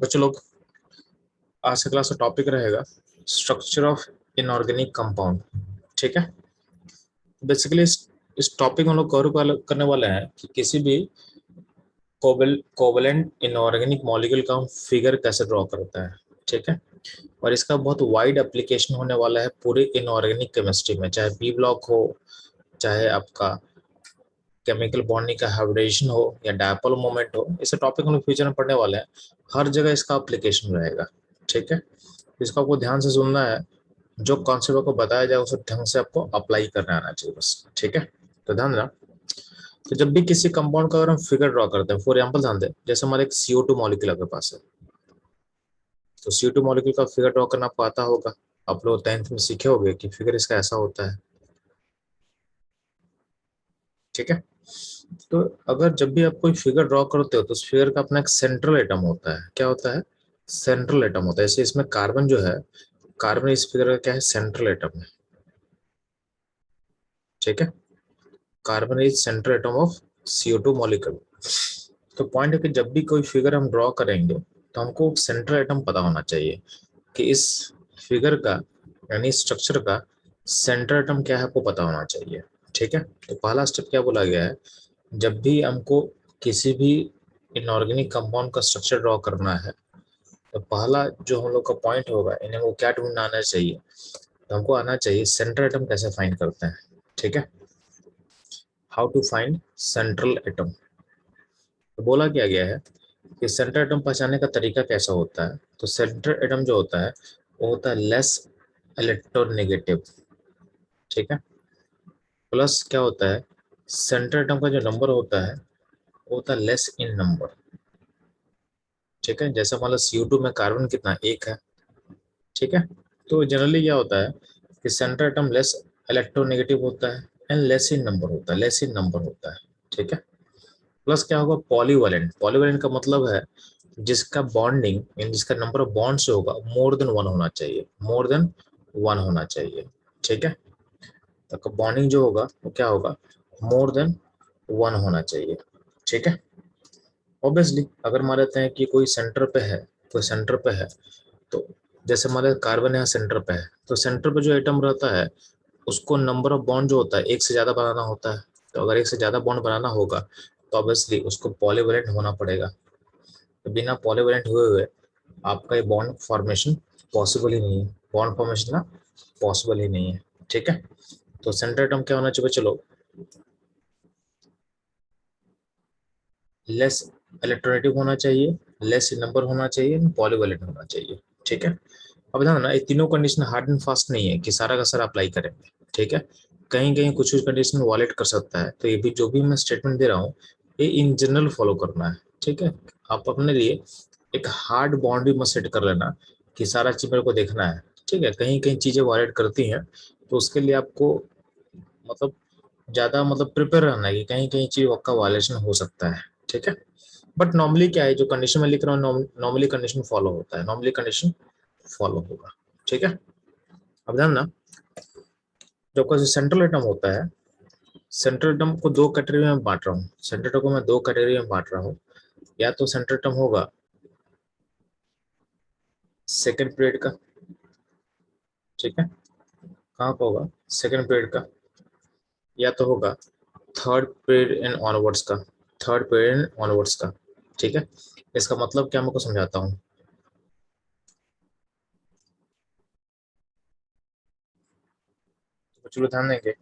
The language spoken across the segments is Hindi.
बच्चों लोग, आज का क्लास का टॉपिक रहेगा स्ट्रक्चर ऑफ इनऑर्गेनिक कंपाउंड। ठीक है। बेसिकली इस टॉपिक में हम लोग कवर करने वाले हैं कि किसी भी कोवेलेंट इनऑर्गेनिक मॉलिक्यूल का हम फिगर कैसे ड्रॉ करता है। ठीक है। और इसका बहुत वाइड एप्लीकेशन होने वाला है पूरे इनऑर्गेनिक केमिस्ट्री में, चाहे बी ब्लॉक हो, चाहे आपका केमिकल बॉन्डिंग का हाइब्रिडेशन हो या डायपोल मोमेंट हो। इस टॉपिक हम लोग फ्यूचर में पढ़ने वाले हैं। हर जगह इसका एप्लीकेशन रहेगा। ठीक है। इसको आपको ध्यान से सुनना है, जो कॉन्सेप्ट आपको बताया जाए उसे ढंग से आपको अप्लाई करना आना चाहिए बस। ठीक है। तो ध्यान देना। तो जब भी किसी कंपाउंड का अगर हम फिगर ड्रॉ करते हैं, फॉर एग्जांपल ध्यान दें, जैसे हमारे एक CO2 मॉलिक्यूल आपके पास है, तो CO2 मॉलिक्यूल का फिगर ड्रॉ करना आपको आता होगा। आप लोग 10th में सीखे होंगे कि फिगर इसका ऐसा होता है। ठीक है। तो अगर जब भी आप कोई फिगर ड्रॉ करते हो तो उस फिगर का अपना एक सेंट्रल एटम होता है। क्या होता है? सेंट्रल एटम होता है। जैसे इसमें कार्बन जो है, कार्बन इस फिगर का क्या है? सेंट्रल एटम है। ठीक है। Carbon is central atom of CO2 molecule. तो पॉइंट है कि जब भी कोई फिगर हम ड्रॉ करेंगे तो हमको सेंट्रल एटम पता होना चाहिए कि इस फिगर का यानी स्ट्रक्चर का सेंट्रल एटम क्या है, आपको पता होना चाहिए। ठीक है। तो पहला स्टेप क्या बोला गया है, जब भी हमको किसी भी इनऑर्गेनिक कंपाउंड का स्ट्रक्चर ड्रॉ करना है तो पहला जो हम लोग का पॉइंट होगा, इन्हें वो क्या ढूंढना आना चाहिए, तो हमको आना चाहिए सेंट्रल एटम कैसे फाइंड करते हैं। ठीक है। How to find central atom. तो बोला क्या गया है कि सेंट्रल एटम पहचानने का तरीका कैसा होता है। तो सेंट्रल एटम जो होता है वो होता है लेस इलेक्ट्रोनेगेटिव। ठीक है। प्लस क्या होता है, सेंट्रल एटम का जो नंबर होता है वो होता है लेस इन नंबर। ठीक है। जैसे मान लो CO2 में कार्बन कितना, एक है। ठीक है। तो जनरली क्या होता है कि सेंट्रल एटम लेस इलेक्ट्रोनेगेटिव होता है एंड लेस इन नंबर होता है, लेस इन नंबर होता है। ठीक है। प्लस क्या होगा, पॉलीवैलेंट। पॉलीवैलेंट का मतलब है जिसका बॉन्डिंग यानी जिसका नंबर ऑफ बॉन्ड्स होगा मोर देन वन होना चाहिए, मोर देन वन होना चाहिए। ठीक है। तो बॉन्डिंग जो होगा वो क्या होगा, मोर देन वन होना चाहिए। ठीक है। ऑब्वियसली अगर मान लेते हैं कि कोई सेंटर पे है, कोई सेंटर पे है, तो जैसे हमारे कार्बन यहाँ सेंटर पे है, तो सेंटर पे जो एटम रहता है उसको नंबर ऑफ बॉन्ड जो होता है एक से ज्यादा बनाना होता है। तो अगर एक से ज्यादा बॉन्ड बनाना होगा तो ऑब्वियसली उसको पॉलीवैलेंट होना पड़ेगा। तो बिना पॉलीवैलेंट हुए हुए आपका ये बॉन्ड फॉर्मेशन पॉसिबल ही नहीं है, बॉन्ड फॉर्मेशन ना पॉसिबल ही नहीं है। ठीक है। तो सेंटर एटम क्या होना चाहिए? चलो, लेस इलेक्ट्रोनेटिव होना चाहिए, लेस नंबर होना चाहिए, पॉलीवैलेंट होना चाहिए। ठीक है। अब ध्यान ना, ये तीनों कंडीशन हार्ड एंड फास्ट नहीं है कि सारा का सारा अप्लाई करेंगे। ठीक है। कहीं कहीं कुछ कुछ कंडीशन वॉलेट कर सकता है। तो ये भी जो भी मैं स्टेटमेंट दे रहा हूँ ये इन जनरल फॉलो करना है। ठीक है। आप अपने लिए एक हार्ड बाउंड्री मत सेट कर लेना कि सारा चीज मेरे को देखना है। ठीक है। कहीं कहीं चीजें वॉलेट करती हैं तो उसके लिए आपको मतलब ज्यादा प्रिपेयर रहना है कि कहीं कहीं चीज का वायलेशन हो सकता है। ठीक है। बट नॉर्मली क्या है, जो कंडीशन में लिख रहा हूँ नॉर्मली कंडीशन फॉलो होता है, नॉर्मली कंडीशन फॉलो होगा। ठीक है। अब ध्यान ना, जो का सेंट्रल एटम होता है, सेंट्रल एटम को दो कैटेगरी में बांट रहा हूँ, सेंट्रल एटम को मैं दो कैटेगरी में बांट रहा हूँ। या तो सेंट्रल एटम होगा सेकेंड पीरियड का। ठीक है। कहाँ का होगा? सेकेंड पीरियड का। या तो होगा थर्ड पीरियड एंड ऑनवर्ड्स का, थर्ड पीरियड एंड ऑनवर्ड्स का। ठीक है। इसका मतलब क्या, मैं आपको समझाता हूँ। तो चलो ध्यान देंगे।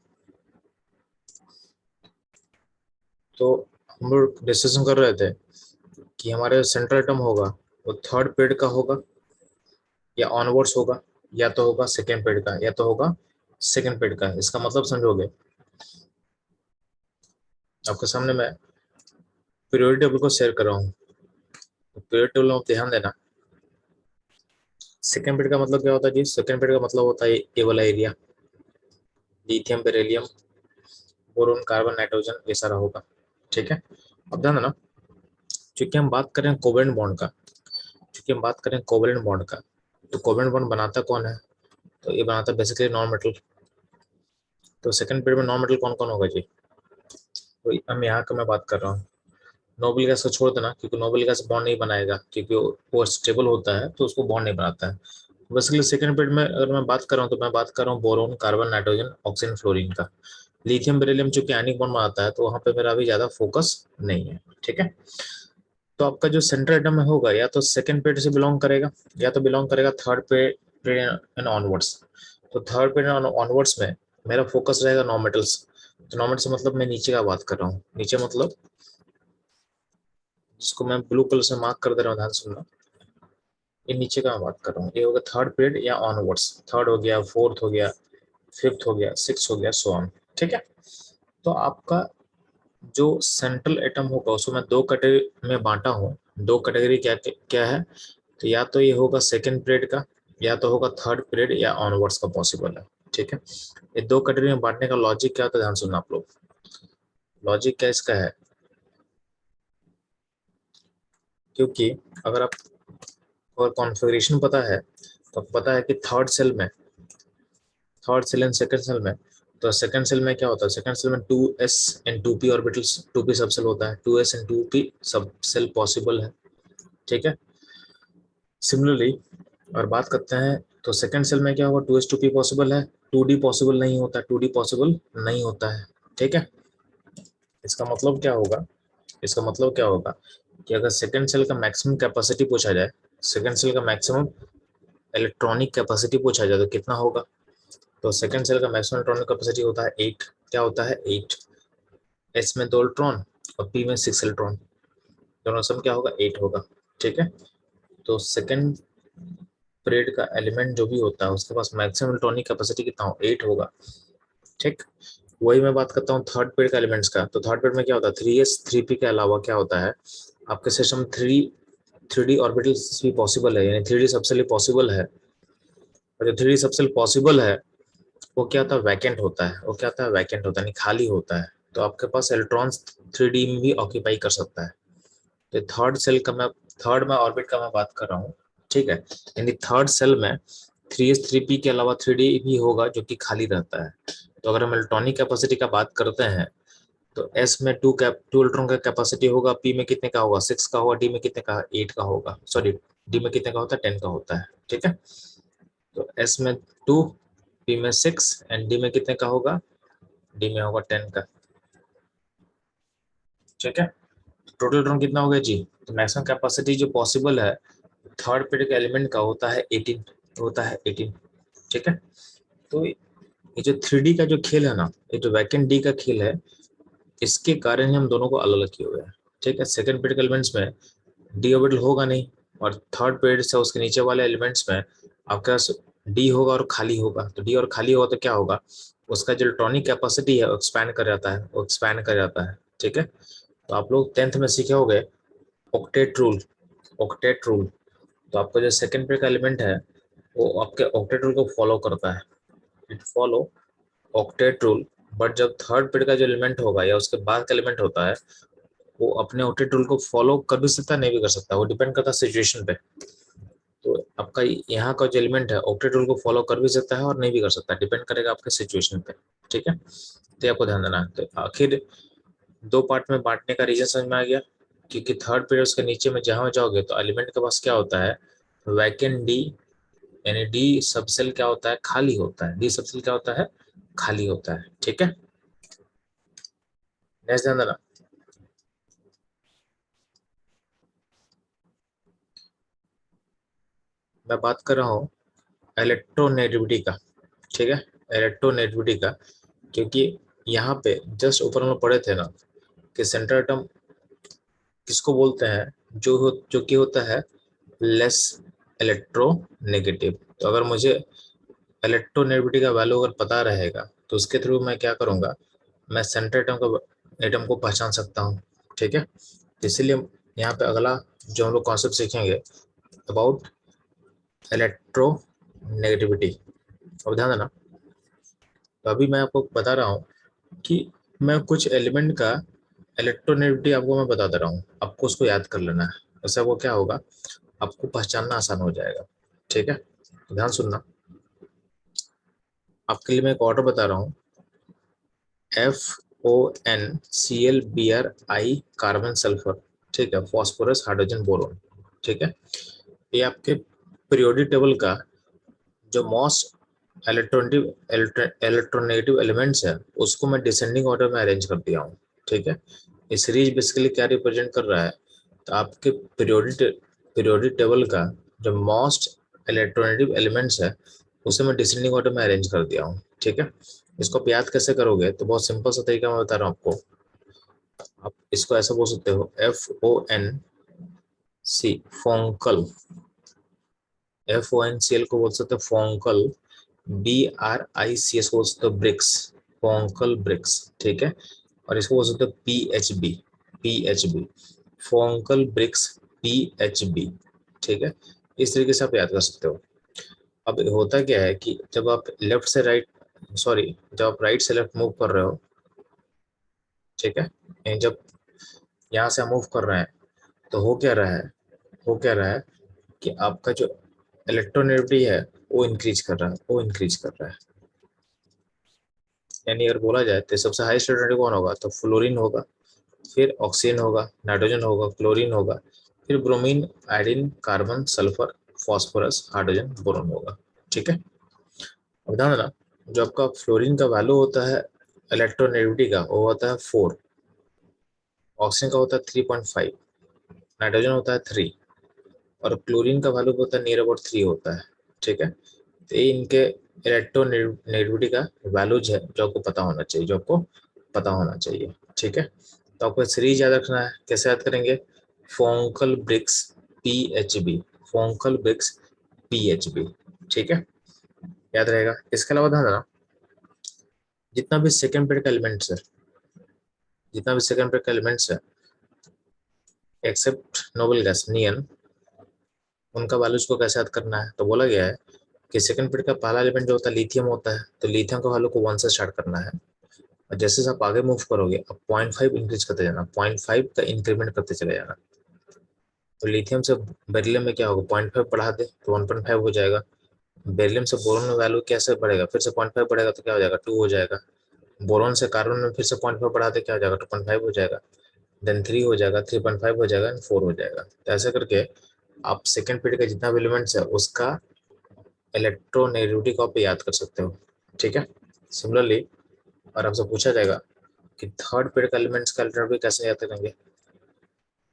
तो हम लोग डिस्कशन कर रहे थे कि हमारे सेंट्रल एटम होगा वो थर्ड पीरियड का होगा या ऑनवर्ड्स होगा, या तो होगा सेकेंड पीरियड का, या तो होगा सेकेंड पीरियड का। इसका मतलब समझोगे? आपके सामने मैं पीरियोडिक टेबल को शेयर कर रहा हूँ। तो पीरियोडिक टेबल में आप ध्यान देना। सेकेंड पीरियड का मतलब क्या होता है जी? सेकेंड पीरियड का मतलब होता है ये वाला area, lithium beryllium boron carbon nitrogen, ये सारा होगा। ठीक है। अब ध्यान देना, चूंकि हम बात करें कोवेलेंट बॉन्ड का, चूंकि हम बात करें कोवेलेंट बॉन्ड का, तो कोवेलेंट बॉन्ड बनाता कौन है? तो ये बनाता है बेसिकली नॉन मेटल। तो सेकंड पीरियड में नॉन मेटल कौन कौन होगा जी? तो हम यहाँ का मैं बात कर रहा हूँ। नोबल गैस को छोड़ देना, क्योंकि नोबल गैस बॉन्ड नहीं बनाएगा, क्योंकि वो स्टेबल होता है तो उसको बॉन्ड नहीं बनाता है। बेसिकली सेकंड पीरियड में अगर मैं बात कर रहा हूँ तो मैं बात कर रहा हूँ boron, carbon, nitrogen, oxygen, fluorine का। लिथियम बेरिलियम चूंकि आयनिक बॉन्ड बनाता है तो वहां पे मेरा अभी ज्यादा फोकस नहीं है, ठीक है। तो आपका जो सेंट्रल एटम होगा या तो सेकंड पीरियड से बिलोंग करेगा या तो बिलोंग करेगा थर्ड पीरियड एंड ऑनवर्ड्स। तो थर्ड पीरियड ऑनवर्ड्स में मेरा फोकस रहेगा नॉन मेटल्स। तो नॉन मेटल्स मतलब मैं नीचे का बात कर रहा हूँ, नीचे मतलब जिसको मैं ब्लू कलर से मार्क कर दे रहा हूँ, ध्यान सुनना। ये नीचे का मैं बात कर रहा हूँ, ये होगा थर्ड पीरियड या ऑनवर्ड्स। थर्ड हो गया, फोर्थ हो गया, फिफ्थ हो गया, सिक्स हो गया, सो ऑन, ठीक है। तो आपका जो सेंट्रल एटम होगा उसको मैं दो कैटेगरी में बांटा हूँ। दो कैटेगरी क्या क्या है, तो या तो ये होगा सेकंड पीरियड का, या तो होगा थर्ड पीरियड या ऑनवर्ड्स का पॉसिबल है, ठीक है। ये दो कैटेगरी में बांटने का लॉजिक क्या होता है, ध्यान सुनना आप लोग। लॉजिक क्या इसका है, क्योंकि अगर आप और कॉन्फ़िगरेशन पता है तो पता है कि third shell and second shell में, तो सेकंड सेल में क्या होता है, सेकंड सेल में 2s and 2p orbitals, 2p subshell होता है, 2s and 2p subshell possible है, ठीक है। सिमिलरली और बात करते हैं तो सेकंड सेल में क्या होगा, 2s 2p पॉसिबल है, 2d पॉसिबल नहीं होता, 2d पॉसिबल नहीं होता है, ठीक है। इसका मतलब क्या होगा, इसका मतलब क्या होगा कि अगर सेकंड सेल का मैक्सिमम कैपेसिटी पूछा जाए, सेकंड सेल का मैक्सिमम इलेक्ट्रॉनिक कैपेसिटी पूछा जाए तो कितना होगा। तो सेकंड सेल का मैक्सिमम इलेक्ट्रॉनिक कैपेसिटी होता है 8। क्या होता है 8। एस में 2 इलेक्ट्रॉन और पी में 6 इलेक्ट्रॉन, दोनों सम क्या होगा 8 होगा, ठीक है। तो सेकंड पीरियड का एलिमेंट जो भी होता है उसके पास मैक्सिमम इलेक्ट्रॉनिक कैपेसिटी कितना हो 8 होगा, ठीक। वही मैं बात करता हूँ थर्ड पीरियड का एलिमेंट्स का। तो थर्ड पीरियड में क्या होता है 3s 3p के अलावा क्या होता है, आपके सिस्टम 3D ऑर्बिटल्स भी पॉसिबल है, यानी 3D सबसेल पॉसिबल है। और जो 3D सबसेल पॉसिबल है वो क्या होता है वैकेंट होता है, वो क्या होता है वैकेंट होता है, यानी खाली होता है। तो आपके पास इलेक्ट्रॉन्स 3D में भी ऑक्यूपाई कर सकता है। तो थर्ड में ऑर्बिट का मैं बात कर रहा हूँ, ठीक है। यानी थर्ड सेल में 3s 3p के अलावा 3D भी होगा जो कि खाली रहता है। तो अगर हम इलेक्ट्रॉनिक कैपेसिटी का बात करते हैं तो एस में 2 इलेक्ट्रॉन का कैपेसिटी होगा, पी में कितने का होगा 6 का होगा, डी में कितने का 8 का होगा, सॉरी डी में कितने का होता है 10 का होता है, ठीक है। तो एस में 2, पी में 6 एंड डी में कितने का होगा, डी में होगा 10 का, ठीक है। टोटल इलेक्ट्रॉन कितना हो गया जी, तो मैक्सिमम कैपेसिटी जो पॉसिबल है थर्ड पीरियड एलिमेंट का होता है 18, होता है 18, ठीक है। तो ये जो 3D का जो खेल है ना, ये जो वैकेंट डी का खेल है, इसके कारण ही हम दोनों को अलग अलग किए हुए हैं, ठीक है। सेकंड पीरियड एलिमेंट्स में डी ऑर्बिटल होगा नहीं, और थर्ड पीरियड से उसके नीचे वाले एलिमेंट्स में आपके पास डी होगा और खाली होगा। तो डी और खाली होगा तो क्या होगा, उसका जो इलेक्ट्रॉनिक कैपेसिटी है वो एक्सपैंड कर जाता है, वो एक्सपैंड कर जाता है, ठीक है। तो आप लोग 10th में सीखे होंगे ऑक्टेट रूल, ऑक्टेट रूल। तो आपका जो सेकंड पेयर का एलिमेंट है वो आपके ऑक्टेट रूल को फॉलो करता है, it follow octet rule. But जब थर्ड पेयर का जो एलिमेंट होगा या उसके बाद का एलिमेंट होता है वो अपने ऑक्टेट रूल को फॉलो कर भी सकता है, नहीं भी कर सकता, वो डिपेंड करता है सिचुएशन पे। तो आपका यहाँ का जो एलिमेंट है ऑक्टेट रूल को फॉलो कर भी सकता है और नहीं भी कर सकता, डिपेंड करेगा आपके सिचुएशन पे, ठीक है। तो ये आपको ध्यान देना है। तो आखिर दो पार्ट में बांटने का रीजन समझ में आ गया, क्योंकि थर्ड पीरियड के नीचे में जहां जाओगे तो एलिमेंट के पास क्या होता है वैकेंट डी, यानी डी सबसेल क्या होता है खाली होता है, डी सबसेल क्या होता है खाली होता है, ठीक है। नेक्स्ट ध्यान देना, मैं बात कर रहा हूँ इलेक्ट्रोनेगेटिविटी का, ठीक है, इलेक्ट्रोनेगेटिविटी का। क्योंकि यहाँ पे जस्ट ऊपर हम लोग पढ़े थे ना कि सेंट्रल एटम किसको बोलते हैं, जो कि होता है लेस इलेक्ट्रोनेगेटिव। तो अगर मुझे इलेक्ट्रोनेगेटिविटी का वैल्यू अगर पता रहेगा तो उसके थ्रू मैं क्या करूँगा, मैं सेंट्रल एटम को पहचान सकता हूँ, ठीक है। इसीलिए यहाँ पे अगला जो हम लोग कॉन्सेप्ट सीखेंगे अबाउट इलेक्ट्रोनेगेटिविटी। अब ध्यान देना, तो अभी मैं आपको बता रहा हूँ कि मैं कुछ एलिमेंट का इलेक्ट्रोनेगेटिविटी आपको मैं बता दे रहा हूँ, आपको उसको याद कर लेना है। ऐसा वो क्या होगा, आपको पहचानना आसान हो जाएगा, ठीक है। तो ध्यान सुनना, आपके लिए मैं एक ऑर्डर बता रहा हूँ, FONCl Br I carbon sulphur, ठीक है, फॉस्फोरस हाइड्रोजन बोरोन। ठीक है, ये आपके पीरियोडिक टेबल का जो मोस्ट इलेक्ट्रोनेगेटिव एलिमेंट्स है उसको मैं डिसेंडिंग ऑर्डर में अरेंज कर दिया हूँ। ठीक है, ये सीरीज बेसिकली क्या रिप्रेजेंट कर रहा है, तो आपके पीरियोडिक टेबल का जो मोस्ट इलेक्ट्रोनेगेटिव एलिमेंट्स है उसे मैं डिसेंडिंग ऑर्डर में अरेंज कर दिया हूँ। ठीक है, इसको आप याद कैसे करोगे, तो बहुत सिंपल सा तरीका मैं बता रहा हूँ आपको। आप इसको ऐसा बोल सकते हो, FONC, फोंकल। FONCL को बोल सकते हो फोंकल। BRICS को बोल सकते हो ब्रिक्स, फोंकल ब्रिक्स। ठीक है, और इसको बोल सकते हो PHB, फोंकल ब्रिक्स, PHB। ठीक है, इस तरीके से आप याद कर सकते हो। अब होता क्या है कि जब आप लेफ्ट से राइट, सॉरी, जब आप राइट से लेफ्ट मूव कर रहे हो, ठीक है, जब यहाँ से मूव कर रहे हैं तो हो क्या रहा है, हो क्या रहा है कि आपका जो इलेक्ट्रोनेगेटिविटी है वो इंक्रीज कर रहा है, वो इंक्रीज कर रहा है। यानी अगर बोला जाए तो सबसे हाईएस्ट इलेक्ट्रोनेगेटिव कौन होगा, तो फ्लोरीन होगा, फिर ऑक्सीजन होगा, नाइट्रोजन होगा, क्लोरीन होगा, फिर bromine, iodine, carbon, sulphur, phosphorus, hydrogen, boron होगा। ठीक है, अब ध्यान देना, जो आपका फ्लोरीन का वैल्यू होता है इलेक्ट्रोनेगेटिविटी का वो होता है 4, ऑक्सीजन का होता है 3.5, नाइट्रोजन होता है 3, और क्लोरीन का वैल्यू होता है नियर अबाउट 3 होता है। ठीक है, तो ये इनके इलेक्ट्रोनेगेटिविटी का वैल्यूज है जो आपको पता होना चाहिए, जो आपको पता होना चाहिए। ठीक है, तो आपको सीरीज याद रखना है, कैसे याद करेंगे, फोंकल ब्रिक्स PHB, फोंकल ब्रिक्स PHB। ठीक है, याद रहेगा। इसके अलावा ध्यान देना, जितना भी सेकंड पीरियड का एलिमेंट्स है, जितना भी सेकंड पीरियड का एलिमेंट्स है एक्सेप्ट नोबल गैस, नियन, उनका वैल्यूज को कैसे याद करना है, तो बोला गया है कि सेकंड पीरियड का पहला एलिमेंट जो होता है लिथियम होता है, तो लिथियम का वैल्यू को 1 से स्टार्ट करना है, और जैसे आप आगे मूव करोगे अब 0.5 इंक्रीज करते जाना, 0.5 का इंक्रीमेंट करते चले जाना। तो लिथियम से बेरिलियम में क्या होगा, 0.5 बढ़ा दे तो 1.5 हो जाएगा। बेरिलियम से बोरोन में वैल्यू कैसे बढ़ेगा, फिर से 0.5 बढ़ेगा तो क्या हो जाएगा, 2 हो जाएगा। बोरोन से कार्बन में फिर से 0.5 बढ़ा दे क्या हो जाएगा, 2.5 हो जाएगा, देन 3 हो जाएगा, 3.5 हो जाएगा, 4 हो जाएगा। तो ऐसे करके आप सेकेंड पीरियड का जितना भी एलिमेंट्स है उसका इलेक्ट्रोनेगेटिविटी को आप याद कर सकते हो। ठीक है, सिमिलरली और आपसे पूछा जाएगा कि थर्ड पीरियड का एलिमेंट्स का इलेक्ट्रोनेगेटिविटी कैसे याद करेंगे,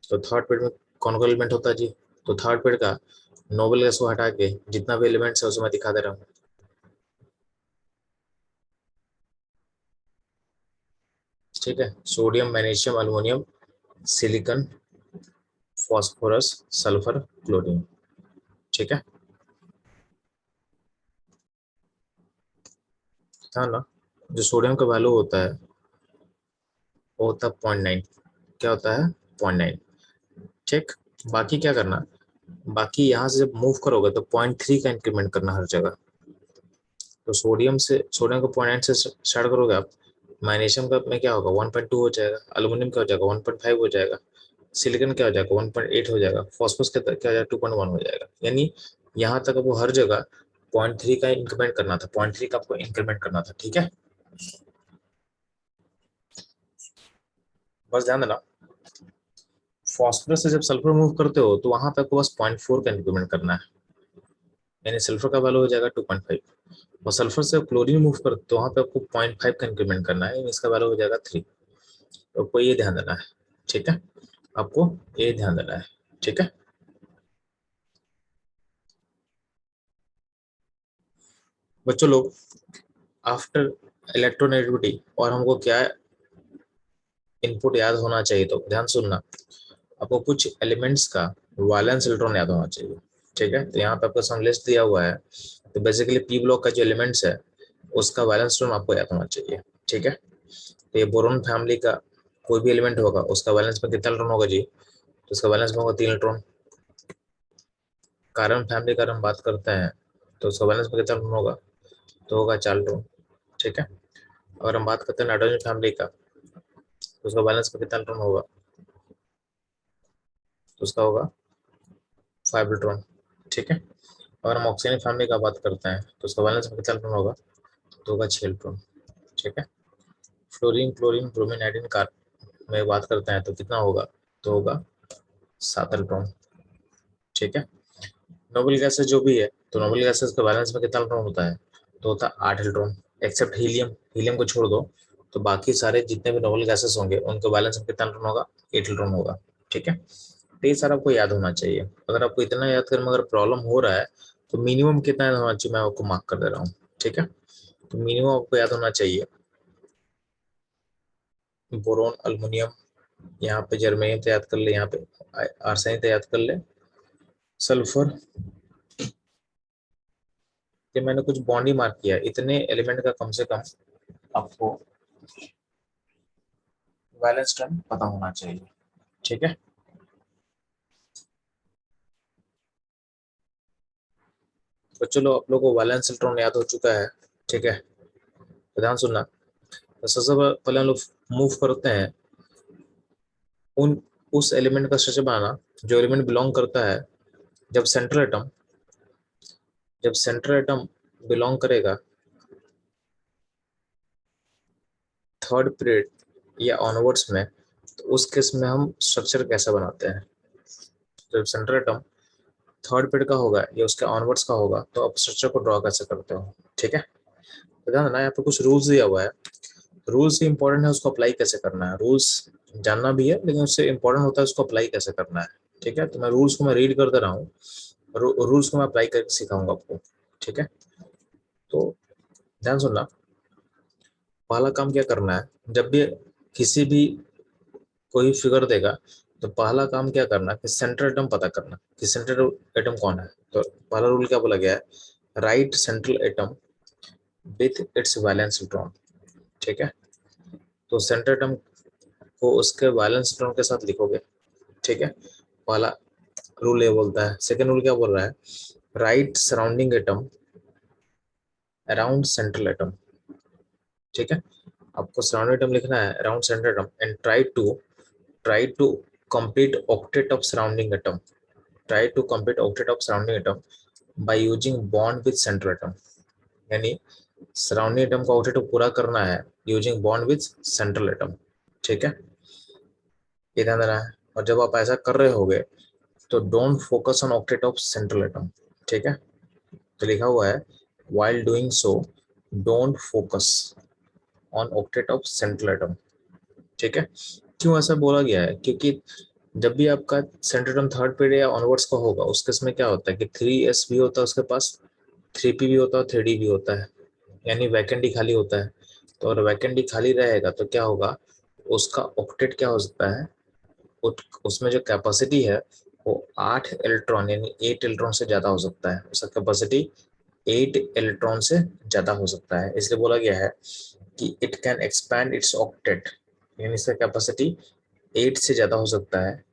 तो थर्ड पीरियड में कौन कौन एलिमेंट होता है जी, तो थर्ड पीरियड का नोबल गैस को हटा के जितना भी एलिमेंट्स है उसे मैं दिखा दे रहा हूँ। ठीक है, sodium, magnesium, aluminium, silicon, phosphorus, sulphur, chlorine. ठीक है, हाँ ना, जो सोडियम का वैल्यू होता है वो होता है 0.9, क्या होता है, 0.9। ठीक, बाकी क्या करना, बाकी यहाँ से जब मूव करोगे तो 0.3 का इंक्रीमेंट करना हर जगह। तो सोडियम को 0.9 से स्टार्ट करोगे आप, मैग्नीशियम का में क्या होगा 1.2 हो जाएगा, अल्यूमिनियम क्या हो जाएगा 1.5 हो जाएगा, सिलिकॉन क्या हो जाएगा 1.8 हो जाएगा, फॉस्फोरस क्या हो जाएगा 2.1 हो जाएगा। यानी यहाँ तक आपको हर जगह 0.3 का इंक्रीमेंट करना था, 0.3 का आपको इंक्रीमेंट करना था। ठीक है, बस ध्यान देना, फॉस्फोरस से जब सल्फर मूव करते हो तो वहां पे आपको बस 0.4 का इंक्रीमेंट करना है, यानी सल्फर का वैल्यू हो जाएगा 2.5, और सल्फर से क्लोरीन मूव करते तो वहां पे आपको 0.5 का इंक्रीमेंट करना है, यानी इसका वैल्यू हो जाएगा 3। तो आपको ये ध्यान देना है। ठीक है, आपको ये ध्यान देना है। ठीक है, बच्चों लोग, आफ्टर इलेक्ट्रोनेगेटिविटी और हमको क्या इनपुट याद होना चाहिए, तो ध्यान सुनना, आपको कुछ एलिमेंट्स का वैलेंस इलेक्ट्रॉन याद होना चाहिए। ठीक है, तो यहाँ पे आपका सम लिस्ट दिया हुआ है, तो बेसिकली पी ब्लॉक का जो एलिमेंट्स है उसका वैलेंस इलेक्ट्रॉन आपको याद होना चाहिए। ठीक है, तो ये बोरोन फैमिली का कोई भी एलिमेंट होगा उसका वैलेंस में कितना इलेक्ट्रॉन होगा जी, तो उसका वैलेंस में होगा 3 इलेक्ट्रॉन। कार्बन फैमिली का हम बात करते हैं तो उसका वैलेंस में कितना इलेक्ट्रॉन होगा, तो होगा 4 इलेक्ट्रॉन। ठीक है, अगर हम बात करते हैं नाइट्रोजन फैमिली का तो उसका बैलेंस में कितना इलेक्ट्रॉन होगा, तो उसका होगा 5 इलेक्ट्रॉन। ठीक है, अगर हम ऑक्सीजन फैमिली का बात करते हैं तो उसका बैलेंस में कितना इलेक्ट्रॉन होगा, तो होगा 6 इलेक्ट्रॉन। ठीक है, fluorine, chlorine, bromine, iodine, carbon में बात करते हैं तो कितना होगा, तो होगा 7 इलेक्ट्रॉन, ठीक है। नोबल गैसेस जो भी है, तो नोबल गैसेस के बैलेंस में कितना इलेक्ट्रॉन होता है, तो होता है 8 इलेक्ट्रॉन, एक्सेप्ट हीलियम, हीलियम को छोड़ दो, तो बाकी सारे जितने भी नोबल गैसेस होंगे उनके बैलेंस में कितना इलेक्ट्रॉन होगा, 8 इलेक्ट्रॉन होगा, ठीक है। तो ये सारा आपको याद होना चाहिए। अगर आपको इतना याद करने में अगर प्रॉब्लम हो रहा है तो मिनिमम कितना याद होना चाहिए मैं आपको मार्क कर दे रहा हूँ, ठीक है। तो मिनिमम आपको याद होना चाहिए बोरोन, अल्युमिनियम, यहाँ पे जर्मेनियम तो याद कर ले, यहाँ पे आर्सेनिक तो याद कर ले, सल्फर, ये मैंने कुछ बॉन्ड ही मार्क किया, इतने एलिमेंट का कम से कम आपको वैलेंस टर्म पता होना चाहिए, ठीक है। तो चलो आप लोगों को वैलेंस इलेक्ट्रॉन याद हो चुका है, ठीक है। तो ध्यान सुनना, तो सबसे पहले हम लोग मूव करते हैं उन उस एलिमेंट का स्ट्रक्चर बनाना जो एलिमेंट बिलोंग करता है, जब सेंट्रल एटम, जब सेंट्रल एटम बिलोंग करेगा थर्ड पीरियड या ऑनवर्ड्स में, तो उस केस में हम स्ट्रक्चर कैसा बनाते हैं। जब सेंट्रल एटम थर्ड पीरियड का होगा या उसके ऑनवर्ड्स का होगा, तो आप स्ट्रक्चर को ड्रॉ कैसे करते हो, ठीक है। तो ध्यान देना, यहाँ पे कुछ रूल्स दिया हुआ है, रूल्स ही इंपॉर्टेंट है, उसको अप्लाई कैसे करना है, रूल्स जानना भी है लेकिन उससे इंपॉर्टेंट होता है उसको अप्लाई कैसे करना है, ठीक है। तो मैं रूल्स को मैं रीड कर दे रहा हूँ, रूल्स को मैं अप्लाई करके सिखाऊंगा आपको, ठीक है। तो ध्यान सुनना, पहला काम क्या करना है, जब भी किसी भी कोई फिगर देगा तो पहला काम क्या करना कि सेंट्रल एटम पता करना कि सेंट्रल एटम कौन है। तो पहला रूल क्या बोला गया है, right central atom with its valence electron, ठीक है। तो सेंट्रल एटम को उसके वैलेंस इलेक्ट्रॉन के साथ लिखोगे, ठीक है। पहला रूल ये बोलता है। सेकेंड रूल क्या बोल रहा है, right surrounding atom around central atom, ठीक है। आपको सराउंडिंग एटम लिखना है around central atom and try to complete octet of surrounding atom, try to complete octet of surrounding atom by using bond with central atom, यानी सराउंडिंग एटम का ऑक्टेट पूरा करना है using bond with central atom, ठीक है। ये ध्यान देना है। और जब आप ऐसा कर रहे होगे तो don't focus on octet of central atom, ठीक है। तो लिखा हुआ है while doing so don't focus on octet of central atom, ठीक है। क्यों ऐसा बोला गया है, क्योंकि जब भी आपका सेंट्रल एटम थर्ड पीरियड या ऑनवर्ड्स का होगा उस केस में क्या होता है कि 3s भी होता है उसके पास, 3p भी होता है, 3d भी होता है, यानी वैकेंट ही खाली होता है। तो अगर वैकेंट ही खाली रहेगा तो क्या होगा, उसका ऑक्टेट क्या हो सकता है, उसमें जो कैपेसिटी है वो 8 इलेक्ट्रॉन यानी 8 इलेक्ट्रॉन से ज्यादा हो सकता है, उसका कैपेसिटी 8 इलेक्ट्रॉन से ज्यादा हो सकता है। इसलिए बोला गया है कि it can expand it's octet, यानी इसका कैपेसिटी 8 से ज्यादा हो सकता है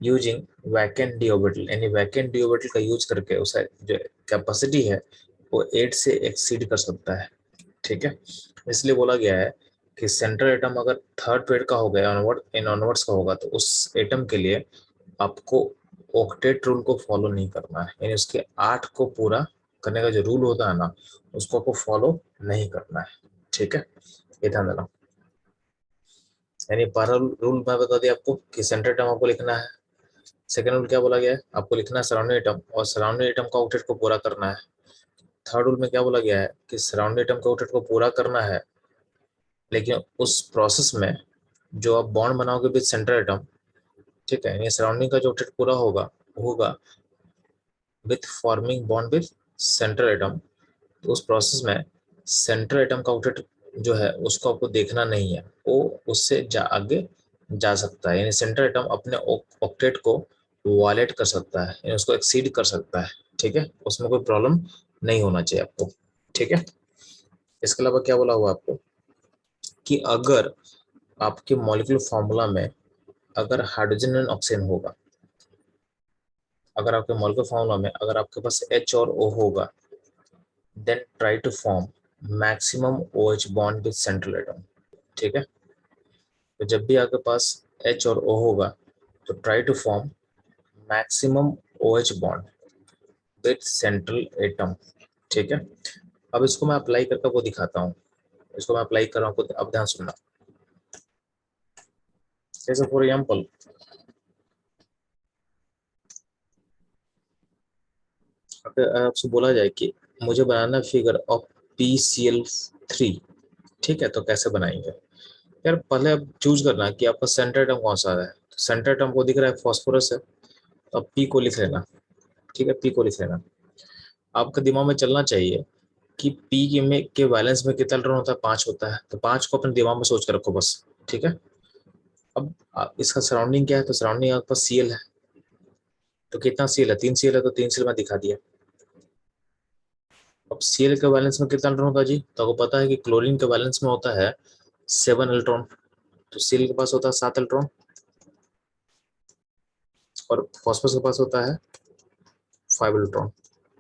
यूजिंग वैकेंट डी ऑर्बिटल, यानी वैकेंट डी ऑर्बिटल का यूज करके उसका जो कैपेसिटी है वो 8 से एक्सीड कर सकता है, ठीक है। इसलिए बोला गया है कि सेंट्रल एटम अगर थर्ड पीरियड का हो गया ऑनवर्ड्स का होगा तो उस एटम के लिए आपको ऑक्टेट रूल को फॉलो नहीं करना है, यानी उसके 8 को पूरा करने का जो रूल होता है ना उसको आपको फॉलो नहीं करना है, ठीक है। ये ध्यान देना, यानी पहला रूल मैं बता दिया आपको कि सेंट्रल एटम आपको लिखना है। सेकेंड रूल क्या बोला गया है, आपको लिखना है सराउंडिंग एटम और सराउंडिंग एटम का ऑक्टेट को पूरा करना है। थर्ड रूल में क्या बोला गया है कि सराउंडिंग एटम का ऑक्टेट को पूरा करना है, लेकिन उस प्रोसेस में जो आप बॉन्ड बनाओगे विद सेंट्रल एटम, ठीक है, ये सराउंडिंग का जो ऑक्टेट पूरा होगा होगा with forming bond with central atom, तो उस प्रोसेस में सेंट्रल एटम का ऑक्टेट जो है उसको आपको देखना नहीं है, वो उससे आगे जा सकता है, यानी सेंट्रल एटम अपने ऑक्टेट को वायलेट कर सकता है, यानी उसको एक्सीड कर सकता है, ठीक है। उसमें कोई प्रॉब्लम नहीं होना चाहिए आपको, ठीक है। इसके अलावा क्या बोला हुआ आपको कि अगर आपके मॉलिक्यूलर फॉर्मूला में अगर हाइड्रोजन एंड ऑक्सीजन होगा, अगर आपके मॉलिक्यूलर फॉर्मूला में अगर आपके पास H और O होगा, then try to form maximum OH bond with central atom, ठीक है। तो जब भी आपके पास H और O होगा तो try to form maximum OH bond with central atom, ठीक है। अब इसको मैं अप्लाई करके आपको दिखाता हूँ, इसको मैं अप्लाई कर रहा हूँ, अब ध्यान सुनना। जैसे फॉर एग्जाम्पल अगर आपसे बोला जाए कि मुझे बनाना फिगर ऑफ PCl3, ठीक है, तो कैसे बनाएंगे? यार पहले आप चूज करना कि आपका सेंटर एटम कौन सा है। तो सेंटर एटम को दिख रहा है फॉस्फोरस है, तो आप पी को लिख लेना। ठीक है, पी को लिख लेना। आपके दिमाग में चलना चाहिए कि पी के वैलेंस में कितना इलेक्ट्रॉन होता है, 5 होता है, तो 5 को अपने दिमाग में सोच कर रखो बस। ठीक है। अब इसका सराउंडिंग क्या है, तो सराउंडिंग आपके पास Cl है, तो कितना Cl है, 3 Cl है, तो 3 Cl में दिखा दिया। अब Cl के बैलेंस में कितना इलेक्ट्रॉन होता है जी, तो आपको पता है कि क्लोरीन के बैलेंस में होता है 7 इलेक्ट्रॉन, तो Cl के पास होता है 7 इलेक्ट्रॉन, और फॉस्फोरस के पास होता है 5 इलेक्ट्रॉन।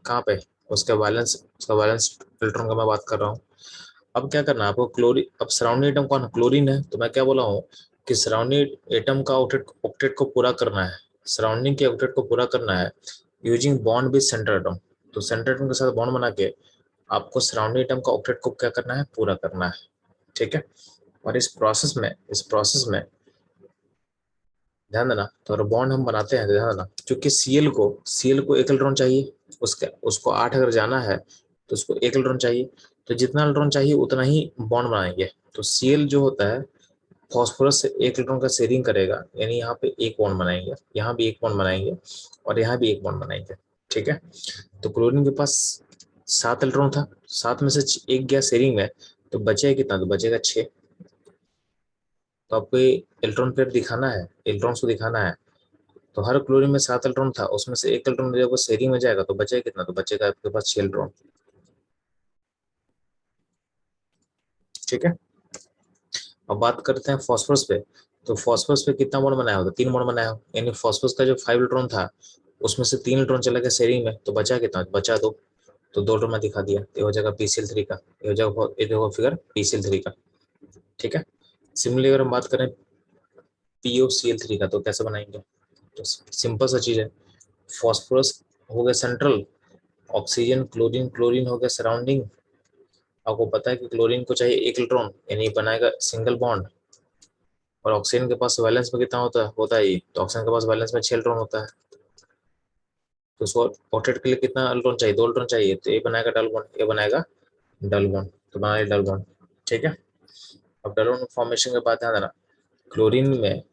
कहाँ पे, उसका बैलेंस इलेक्ट्रॉन का मैं बात कर रहा हूँ। अब क्या करना है आपको, क्लोरीन, अब सराउंडिंग एटम कौन है, क्लोरीन है, तो मैं क्या बोला हूँ कि सराउंडिंग एटम का ऑक्टेट को पूरा करना है, सराउंडिंग के ऑक्टेट को पूरा करना है using bond with centre atom. तो सेंटर एटम के साथ बॉन्ड बना के आपको सराउंडिंग एटम का ऑक्टेट को क्या करना है, पूरा करना है। ठीक है। और इस प्रोसेस में ध्यान देना, तो अगर बॉन्ड हम बनाते हैं तो ध्यान देना, क्योंकि सीएल को 1 इलेक्ट्रॉन चाहिए, उसको 8 अगर जाना है तो उसको 1 इलेक्ट्रॉन चाहिए, तो जितना इलेक्ट्रॉन चाहिए उतना ही बॉन्ड बनाएंगे। तो सीएल जो होता है फॉस्फोरस से 1 इलेक्ट्रॉन का शेयरिंग करेगा, यानी यहाँ पे एक बॉन्ड बनाएंगे, यहाँ भी एक बॉन्ड बनाएंगे, और यहाँ भी एक बॉन्ड बनाएंगे। ठीक है। तो क्लोरीन के पास 7 इलेक्ट्रॉन था, 7 में से एक गया शेयरिंग में, तो बचेगा कितना, तो बचेगा 6। तो आपको इलेक्ट्रॉन पेयर दिखाना है, इलेक्ट्रॉन्स को दिखाना है, तो हर क्लोरीन में 7 इलेक्ट्रॉन था, उसमें से 1 इलेक्ट्रॉन जब वो शेयरिंग में जाएगा तो बचेगा कितना, तो बचेगा आपके पास 6 इलेक्ट्रॉन। ठीक है। अब बात करते हैं फॉस्फोरस पे। तो फॉस्फोरस पे कितना बॉन्ड बनाया होगा, 3 बॉन्ड बनाया हो, यानी फॉस्फोरस का जो 5 इलेक्ट्रॉन था उसमें से 3 इलेक्ट्रॉन चला गया शेयरिंग में, तो बचा कितना, बचा 2। तो 2 इलेक्ट्रॉन में दिखा दिया, ये हो जाएगा PCl3 का, ये हो जाएगा, ये देखो फिगर PCl3 का। ठीक है। सिमिलरली अगर हम बात करें POCl3 का, तो कैसे बनाएंगे, तो सिंपल सा चीज है, फॉस्फोरस हो गया सेंट्रल, ऑक्सीजन क्लोरीन, क्लोरीन हो गया सराउंडिंग। आपको पता है कि क्लोरीन को चाहिए 1 इलेक्ट्रॉन, यानी बनाएगा सिंगल बॉन्ड, और ऑक्सीजन के पास वैलेंस में कितना होता है ये, तो ऑक्सीजन के पास वैलेंस में 6 इलेक्ट्रॉन होता है, तो उसको ऑक्टेट के लिए कितना इलेक्ट्रॉन चाहिए, 2 इलेक्ट्रॉन चाहिए, तो ये बनाएगा डबल बॉन्ड, ये बनाएगा डबल बॉन्ड, तो बनाएगा डबल बॉन्ड। ठीक है। अब डबल बॉन्ड फॉर्मेशन के बाद ध्यान देना, क्लोरीन में,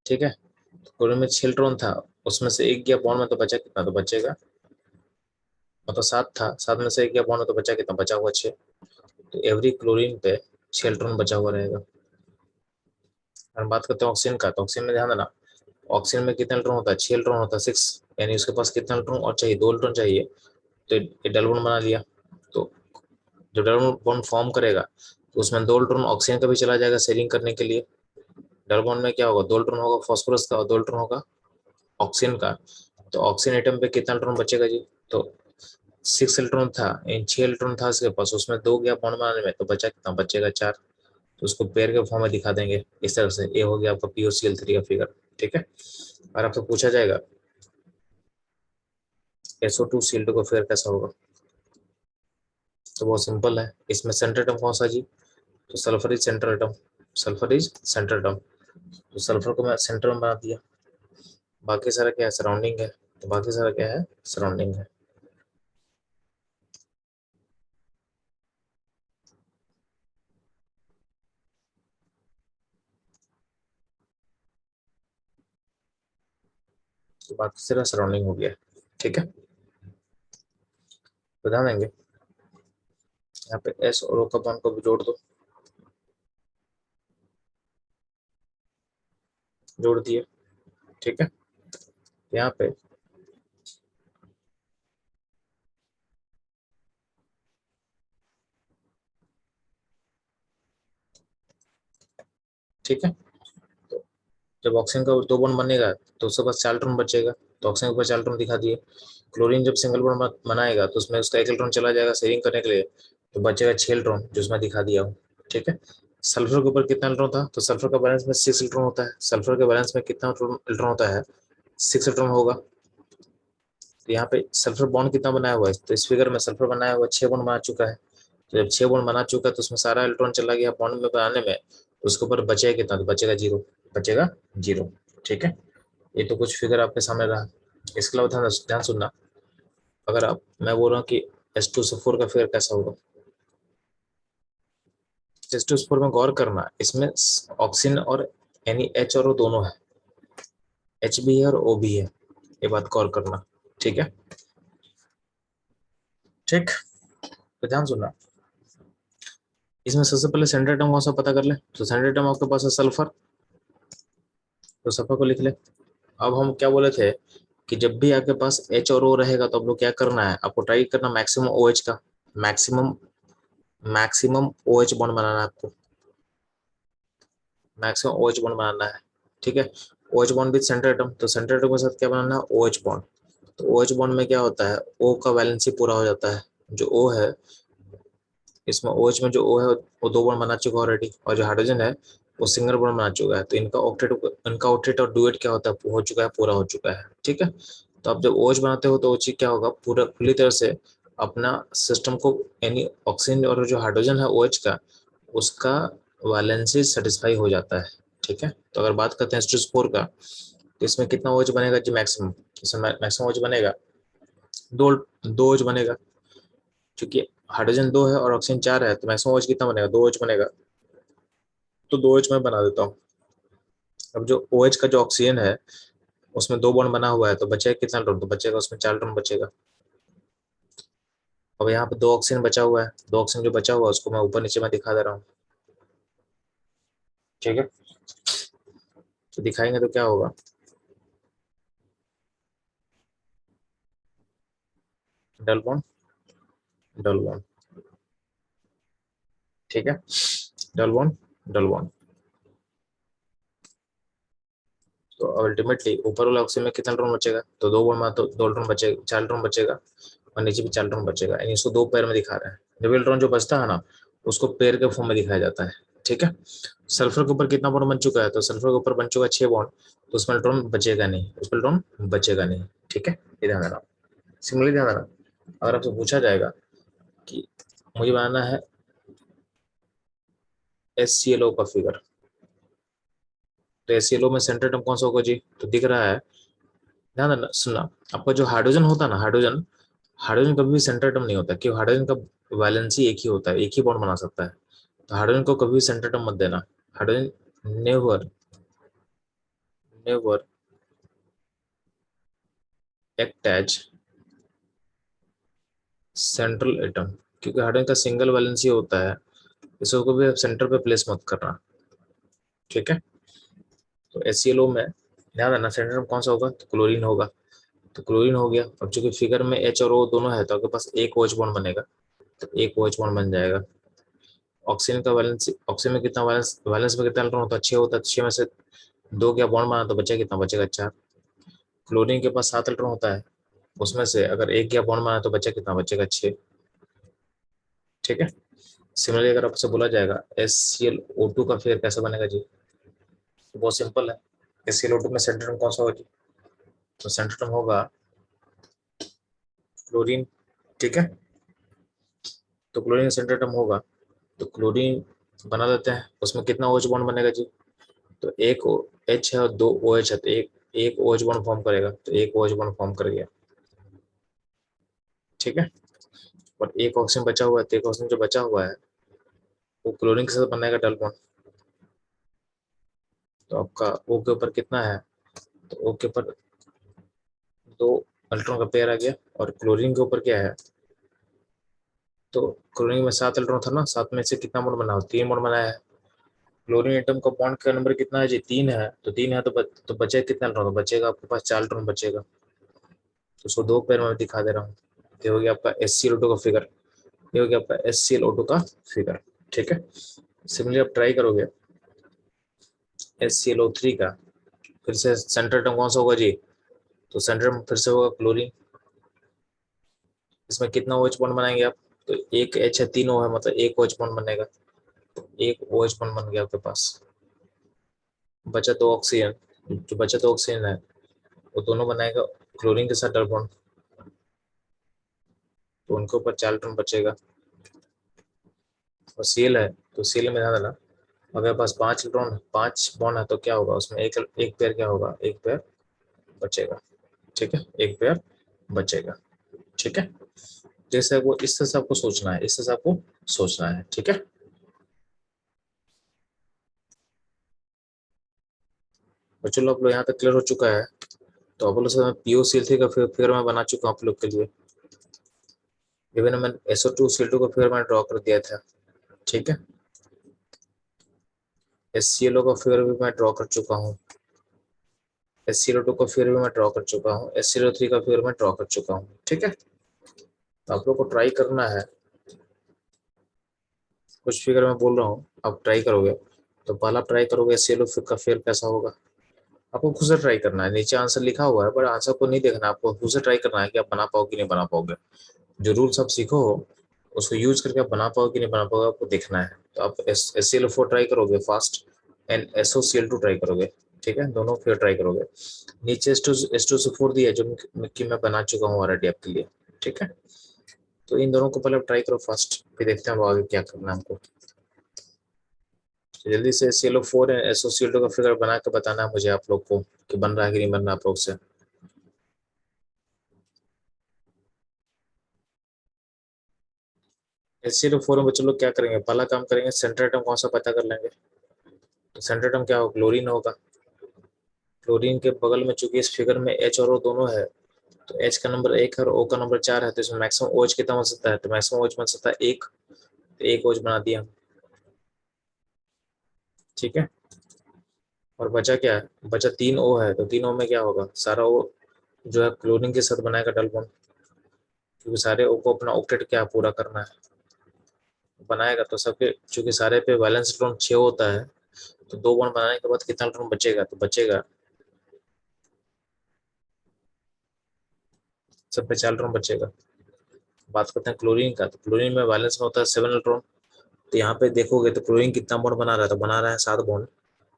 ठीक है, तो क्लोरीन में 6 इलेक्ट्रॉन था, उसमें से एक गया बॉन्ड में, तो बचा कितना, तो बचेगा, मतलब 7 था, 7 में से एक गया बॉन्ड में, तो बचा कितना, बचा हुआ 6। तो एवरी क्लोरीन पे 6 इलेक्ट्रॉन बचा हुआ रहेगा। हम बात करते हैं ऑक्सीजन का, तो ऑक्सीजन में ध्यान देना, ऑक्सीजन में कितना इलेक्ट्रॉन होता है, 6 इलेक्ट्रॉन होता है, 6, यानी उसके पास कितना इलेक्ट्रॉन और चाहिए, 2 इलेक्ट्रॉन चाहिए, तो ये डबल बॉन्ड बना लिया। तो जो डबल बॉन्ड फॉर्म करेगा, तो उसमें 2 इलेक्ट्रॉन ऑक्सीजन का भी चला जाएगा शेयरिंग करने के लिए। डबल बॉन्ड में क्या होगा, 2 इलेक्ट्रॉन होगा फॉस्फोरस का और 2 इलेक्ट्रॉन होगा ऑक्सीजन का। तो ऑक्सीजन एटम पे कितना इलेक्ट्रॉन बचेगा जी, तो 6 इलेक्ट्रॉन था, इन 6 इलेक्ट्रॉन था उसके पास, उसमें 2 गया बॉन्ड बनाने में, तो बचा कितना, बचेगा 4। तो उसको पेयर के फॉर्म में दिखा देंगे इस तरह से, ये हो गया आपका POCl3 का फिगर। ठीक है। और आपसे पूछा जाएगा SO2Cl2 का फिगर कैसा होगा, तो बहुत सिंपल है, इसमें सेंटर एटम कौन सा जी, तो sulphur is centre atom, sulphur is centre atom, तो सल्फर को मैं सेंटर में बना दिया। बाकी सारा क्या है, सराउंडिंग है, तो बाकी सारा क्या है, सराउंडिंग है। तो बाकी सारा सराउंडिंग हो गया। ठीक है। तो ध्यान देंगे, यहाँ पे S और O का बॉन्ड को भी जोड़ दो, जोड़ दिए। ठीक है। यहाँ पे, ठीक है, तो जब ऑक्सीजन का 2 बॉन्ड बनेगा तो उसके पास 4 इलेक्ट्रॉन बचेगा, तो ऑक्सीजन के पास 4 इलेक्ट्रॉन दिखा दिए। क्लोरीन जब सिंगल बॉन्ड बनाएगा तो उसमें उसका 1 इलेक्ट्रॉन चला जाएगा शेयरिंग करने के लिए, तो बचेगा 6 इलेक्ट्रॉन, जो उसमें दिखा दिया हूँ। ठीक है। सल्फर के ऊपर कितना इलेक्ट्रॉन था, तो सल्फर का बैलेंस में 6 इलेक्ट्रॉन होता है, सल्फर के बैलेंस में कितना इलेक्ट्रॉन होता है, 6 इलेक्ट्रॉन होगा। तो यहाँ पे सल्फर बॉन्ड कितना बनाया हुआ है, तो इस फिगर में सल्फर बनाया हुआ 6 बॉन्ड बना चुका है। तो जब 6 बॉन्ड बना चुका है तो उसमें सारा इलेक्ट्रॉन चला गया बॉन्ड में बनाने में, तो उसके ऊपर बचेगा कितना, तो बचेगा 0, बचेगा 0। ठीक है। ये तो कुछ फिगर आपके सामने रहा। इसके अलावा ध्यान ध्यान सुनना, अगर आप, मैं बोल रहा हूँ कि H2SO4 का फिगर कैसा होगा, H2SO4 में गौर करना, इसमें ऑक्सीजन और यानी H और O दोनों है, H भी है और O भी है, ये बात गौर करना। ठीक है, ठीक, तो ध्यान सुनना। इसमें सबसे पहले सेंट्रल एटम कौन सा पता कर ले, तो सेंट्रल एटम आपके पास है सल्फर, तो सल्फर को लिख ले। अब हम क्या बोले थे कि जब भी आपके पास H और O रहेगा तो आप लोग क्या करना है, आपको ट्राई करना मैक्सिमम OH का, मैक्सिमम मैक्सिमम OH बॉन्ड बनाना है आपको, मैक्सिमम OH बॉन्ड बनाना है। ठीक है, OH bond with central atom, तो सेंट्रल एटम के साथ क्या बनाना है, OH बॉन्ड। तो OH बॉन्ड में क्या होता है, O का वैलेंसी पूरा हो जाता है, जो O है इसमें, OH में जो O है वो दो बॉन्ड बना चुका है ऑलरेडी, और जो हाइड्रोजन है वो सिंगल बॉन्ड बना चुका है, तो इनका ऑक्टेट और डुएट क्या होता है, हो चुका है, पूरा हो चुका है। ठीक है, तो आप जब OH बनाते हो तो वो चीज क्या होगा, पूरा पूरी तरह से अपना सिस्टम को, यानी ऑक्सीजन और जो हाइड्रोजन है OH का, उसका वैलेंसी सेटिस्फाई हो जाता है। ठीक है, तो अगर बात करते हैं H2SO4 का, तो इसमें कितना OH बनेगा जी, मैक्सिमम, इसमें मैक्सिमम OH बनेगा दो, दो OH बनेगा, क्योंकि हाइड्रोजन दो है और ऑक्सीजन चार है, तो मैक्सिमम OH कितना बनेगा, दो OH बनेगा, तो दो OH मैं बना देता हूँ। अब जो OH का जो ऑक्सीजन है उसमें दो बॉन्ड बना हुआ है, तो बचेगा कितना इलेक्ट्रॉन, तो बचेगा उसमें चार इलेक्ट्रॉन बचेगा। अब यहाँ पे दो ऑक्सीजन बचा हुआ है, दो ऑक्सीजन जो बचा हुआ है उसको मैं ऊपर नीचे में दिखा दे रहा हूँ। ठीक है, तो दिखाएंगे तो क्या होगा, डबल बॉन्ड, डबल बॉन्ड। ठीक है, डबल बॉन्ड, डबल बॉन्ड। तो अल्टीमेटली ऊपर वाला ऑक्सीजन में कितना इलेक्ट्रॉन बचेगा, तो दो बॉन्ड में तो दो इलेक्ट्रॉन बचेगा, चार इलेक्ट्रॉन बचेगा, और नीचे भी चार इलेक्ट्रॉन बचेगा, यानी इसको दो पेयर में दिखा रहे हैं। जब इलेक्ट्रॉन जो बचता है ना, उसको पेयर के फॉर्म में दिखाया जाता है। ठीक है, सल्फर के ऊपर कितना बॉन्ड बन चुका है, तो सल्फर के ऊपर बन चुका है 6 बॉन्ड, तो उसमें इलेक्ट्रॉन बचेगा नहीं, उसमें इलेक्ट्रॉन बचेगा नहीं। ठीक है, ये ध्यान देना, सिमिलरली ध्यान देना। अगर आपसे पूछा जाएगा कि मुझे बनाना है HClO का फिगर, तो HClO में सेंट्रल एटम कौन सा होगा जी, तो दिख रहा है, ध्यान देना, सुनना। आपका जो हाइड्रोजन होता है ना, हाइड्रोजन, हाइड्रोजन कभी भी सेंट्रल एटम नहीं होता, क्योंकि हाइड्रोजन का वैलेंसी एक ही होता है, एक ही बॉन्ड बना सकता है, तो हाइड्रोजन को कभी भी सेंट्रल एटम मत देना। Hydrogen never, never act as central atom, क्योंकि हाइड्रोजन का सिंगल वैलेंसी होता है, इसको कभी आप सेंटर पे प्लेस मत करना। ठीक है, तो HClO में ध्यान देना सेंटर एटम कौन सा होगा, तो क्लोरीन होगा, तो क्लोरीन हो गया। अब चूंकि फिगर में H और O दोनों है, तो आपके पास एक OH बॉन्ड बनेगा, तो एक OH बॉन्ड बन जाएगा। ऑक्सीजन का वैलेंस, ऑक्सीजन में कितना वैलेंस, वैलेंस में कितना इलेक्ट्रॉन होता है, 6 होता है, 6 में से दो क्या बॉन्ड बना, तो बचेगा कितना, बचेगा 4। क्लोरीन के पास 7 इलेक्ट्रॉन होता है, उसमें से अगर एक गया बॉन्ड बना तो बचेगा कितना, बचेगा 6। ठीक है, सिमिलरली अगर आपसे बोला जाएगा HClO2 का फिगर कैसे बनेगा जी, तो बहुत सिंपल है। HClO2 में सेंट्रल एटम कौन सा होगा जी, तो सेंट्रल एटम होगा क्लोरीन। ठीक है, तो क्लोरीन सेंट्रल एटम होगा, तो क्लोरीन बना देते हैं, उसमें कितना OH बॉन्ड बनेगा जी, तो एक H है और दो OH है, तो एक एक OH बॉन्ड फॉर्म करेगा, तो एक OH बॉन्ड फॉर्म कर गया। ठीक है, और एक ऑक्सीजन बचा हुआ है, तो एक ऑक्सीजन जो बचा हुआ है वो क्लोरीन के साथ बनाएगा डबल बॉन्ड, तो आपका O के ऊपर कितना है, तो O के ऊपर दो इलेक्ट्रॉन का पेयर आ गया, और क्लोरीन के ऊपर क्या है, तो क्लोरीन में 7 इलेक्ट्रॉन था ना, 7 में से कितना बॉन्ड बना, 3 बॉन्ड बनाया है। क्लोरीन एटम का बॉन्ड का नंबर कितना है जी, 3 है, तो 3 है तो बचेगा कितना इलेक्ट्रॉन, तो बचेगा आपके पास 4 इलेक्ट्रॉन बचेगा, तो उसको दो पेयर में दिखा दे रहा हूँ। ये हो गया आपका HClO2 का फिगर, ये हो गया आपका HClO2 का फिगर। ठीक है, सिमिलरली आप ट्राई करोगे HClO3 का, फिर से सेंट्रल एटम कौन सा होगा जी, तो सेंट्रल एटम फिर से होगा क्लोरीन। इसमें कितना OH बॉन्ड बनाएंगे आप, तो एक H है, तीन O है, मतलब एक OH बॉन्ड बनेगा, तो एक OH बॉन्ड बन गया आपके पास। बचा तो ऑक्सीजन, जो बचा तो ऑक्सीजन है वो दोनों बनाएगा क्लोरीन के साथ डबल बॉन्ड, तो उनके ऊपर 4 इलेक्ट्रॉन बचेगा। और Cl है, तो Cl में ध्यान देना, अगर पास 5 इलेक्ट्रॉन, 5 बॉन्ड है, तो क्या होगा उसमें, एक एक पेयर क्या होगा, एक पेयर बचेगा। ठीक है, एक पेयर बचेगा। ठीक है, जैसे वो इस तरह से आपको सोचना है, इस तरह से आपको सोचना है। ठीक है, और चलो आप लोग यहाँ तक क्लियर हो चुका है। तो आप लोग से मैं POCl3 का फिगर मैं बना चुका हूँ आप लोग के लिए। इवन मैंने SO2 Cl2 का फिगर मैंने ड्रॉ कर दिया था। ठीक है, HClO का फिगर भी मैं ड्रॉ कर चुका हूँ, HClO2 का फिगर भी मैं ड्रॉ कर चुका हूँ, HClO3 का फिगर मैं ड्रॉ कर चुका हूँ। ठीक है, तो आप लोग को ट्राई करना है, कुछ फिगर मैं बोल रहा हूँ आप ट्राई करोगे। तो पहला ट्राई करोगे HClO का फिगर कैसा होगा, आपको खुद से ट्राई करना है। नीचे आंसर लिखा हुआ है, पर आंसर को नहीं देखना, आपको खुद से ट्राई करना है कि आप बना पाओ कि नहीं बना पाओगे। जो रूल्स आप सीखो हो उसको यूज करके आप बना पाओ कि नहीं बना पाओगे, आपको देखना है। तो आप HClO4 ट्राई करोगे फास्ट, एंड SOCl2 ट्राई करोगे। ठीक है, दोनों फिर ट्राई करोगे। नीचे H2SO4 दिया है, जो कि मैं बना चुका हूँ ऑलरेडी आपके लिए। ठीक है, तो इन दोनों को पहले ट्राई करो फर्स्ट, फिर देखते हैं आगे क्या करना है हमको। तो जल्दी से HClO4 एंड SOCl2 का फिगर बना के बताना है मुझे आप लोग को कि बन रहा है कि नहीं बन रहा आप लोग से। HClO4 में बच्चे लोग क्या करेंगे, पहला काम करेंगे सेंटर एटम कौन सा पता कर लेंगे। तो सेंटर एटम क्या होगा, क्लोरीन होगा। क्लोरीन के बगल में चूंकि इस फिगर में H और O दोनों है, तो H का नंबर 1 है और O का नंबर 4 है, तो इसमें मैक्सिमम OH कितना बन सकता है, तो मैक्सिमम OH बन सकता है 1, तो 1 OH बना दिया। ठीक है, और बचा क्या है, बचा 3 O है, तो 3 O में क्या होगा, सारा O जो है क्लोरीन के साथ बनाएगा डबल बॉन्ड, क्योंकि सारे O को अपना ऑक्टेट क्या पूरा करना है, बनाएगा। तो सबके चूंकि सारे पे वैलेंस इलेक्ट्रॉन 6 होता है, तो 2 बॉन्ड बनाने के बाद कितना इलेक्ट्रॉन बचेगा, तो बचेगा सब पे 4 इलेक्ट्रॉन बचेगा। बात करते हैं क्लोरीन का, तो क्लोरीन में वैलेंस में होता है 7 इलेक्ट्रॉन। तो यहाँ पे देखोगे तो क्लोरीन कितना बॉन्ड बना रहा है, तो बना रहा है 7 बॉन्ड,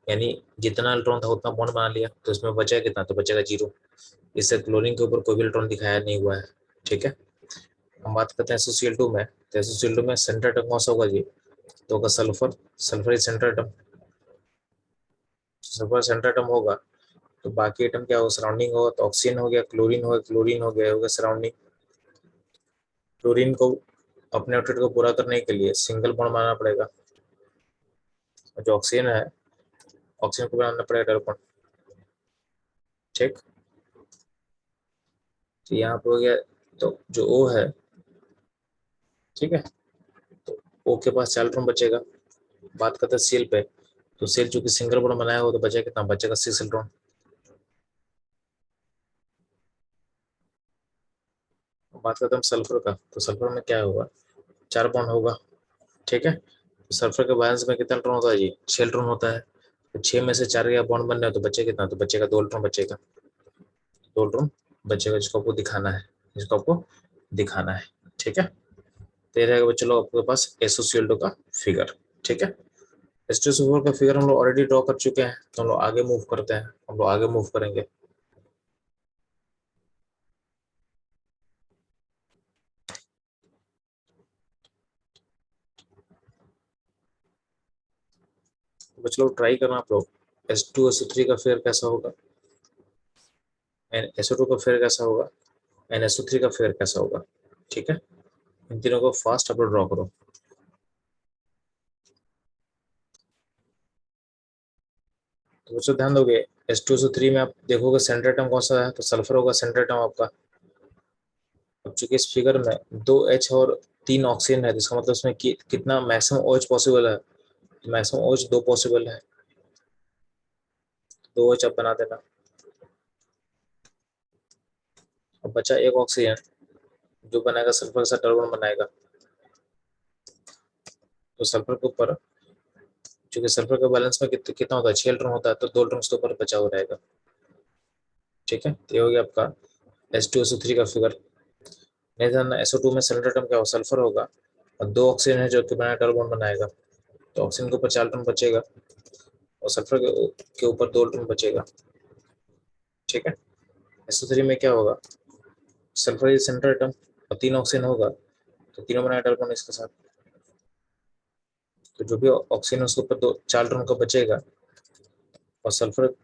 यानी जितना इलेक्ट्रॉन था उतना बॉन्ड बना लिया, तो इसमें बचा कितना, तो बचेगा 0। इससे क्लोरीन के ऊपर कोई भी इलेक्ट्रॉन दिखाया नहीं हुआ है। ठीक है, हम बात करते हैं SOCl2 में, तो SOCl2 में सेंटर एटम कौन सा होगा जी, तो होगा sulphur. Sulphur is centre atom, sulphur centre atom होगा। तो बाकी एटम क्या होगा, सराउंडिंग होगा, तो ऑक्सीजन हो गया, क्लोरीन हो गया, क्लोरीन हो गया, होगा सराउंडिंग। क्लोरीन को अपने ऑक्टेट को पूरा करने के लिए सिंगल बॉन्ड बनाना पड़ेगा, और जो ऑक्सीजन है, ऑक्सीजन को बनाना पड़ेगा डबल बॉन्ड। ठीक, तो यहाँ पर हो गया, तो जो O है, ठीक है, तो O के पास 4 इलेक्ट्रॉन बचेगा। बात करते हैं सेल पे, तो सेल चूंकि सिंगल बॉन्ड बनाया हो, तो बचेगा कितना, बचेगा 6 इलेक्ट्रॉन। बात करते हैं सल्फर का, तो सल्फर में क्या होगा, 4 बॉन्ड होगा। ठीक है, तो सल्फर के बैलेंस में कितना इलेक्ट्रॉन होता है जी, 6 इलेक्ट्रॉन होता है। तो 6 में से 4 का बॉन्ड बनने हो तो बचेगा कितना, तो बचेगा 2 इलेक्ट्रॉन बचेगा, 2 इलेक्ट्रॉन बचेगा, जिसको आपको दिखाना है, जिसको आपको दिखाना है। ठीक है, तो ये रहेगा चलो आपके पास SOCl2 का फिगर। ठीक है, SOCl का फिगर हम लोग ऑलरेडी ड्रॉ कर चुके हैं, तो हम लोग आगे मूव करते हैं, हम लोग आगे मूव करेंगे। तो बच्चे लोग ट्राई करना आप लोग, H2SO3 का फिगर कैसा होगा, एंड SO2 का फिगर कैसा होगा, एंड SO3 का फिगर कैसा होगा। ठीक है, इन तीनों को फास्ट आप लोग ड्रॉ करो। तो बच्चों ध्यान दोगे, H2SO3 में आप देखोगे सेंटर एटम कौन सा है, तो सल्फर होगा सेंटर एटम आपका। अब चूंकि इस फिगर में 2 H और 3 ऑक्सीजन है, तो इसका मतलब इसमें कितना मैक्सिमम OH पॉसिबल है, तो मैक्सिमम OH 2 पॉसिबल है, 2 OH आप बना देना। अब बचा एक ऑक्सीजन, जो बनाएगा सल्फर के साथ डबल बॉन्ड बनाएगा। तो सल्फर के ऊपर चूंकि सल्फर का बैलेंस में कितना होता है, 6 इलेक्ट्रॉन होता है, तो 2 इलेक्ट्रॉन उसके ऊपर बचा हुआ रहेगा। ठीक है, तो ये हो गया आपका H2SO3 का फिगर। नहीं ध्यान, SO2 में सेंटर एटम क्या होगा, सल्फर होगा, और 2 ऑक्सीजन है जो कि बनाया डबल बॉन्ड बनाएगा, तो ऑक्सीजन के ऊपर 4 इलेक्ट्रॉन बचेगा, और सल्फर के ऊपर 2 इलेक्ट्रॉन बचेगा। ठीक है, SO3 में क्या होगा, सल्फर इज सेंटर एटम, और 3 ऑक्सीजन होगा, तो तीनों बनाया डबल बॉन्ड इसके साथ, तो जो भी ऑक्सीजन है उसके ऊपर 4 इलेक्ट्रॉन का बचेगा, और सल्फर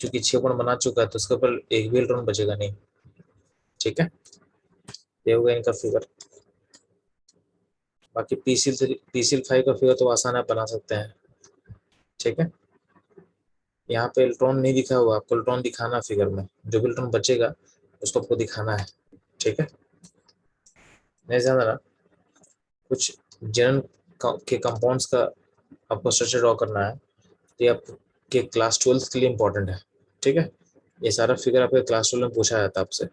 चूंकि 6 बॉन्ड बना चुका है, तो उसके ऊपर एक भी इलेक्ट्रॉन बचेगा नहीं। ठीक है, ये होगा इनका फिगर। बाकी PCl5 का फिगर तो आसान आप बना सकते हैं, ठीक है। यहाँ पे इलेक्ट्रॉन नहीं दिखा हुआ, आपको इलेक्ट्रॉन दिखाना फिगर में, जो भी इलेक्ट्रॉन बचेगा उसको आपको दिखाना है, ठीक है। नहीं समझ रहा, कुछ जेनन के कंपाउंड्स का आपको स्ट्रक्चर ड्रॉ करना है, तो ये आपके क्लास 12 के लिए इंपॉर्टेंट है, ठीक है। ये सारा फिगर आपके क्लास 12 में पूछा जाता है आपसे।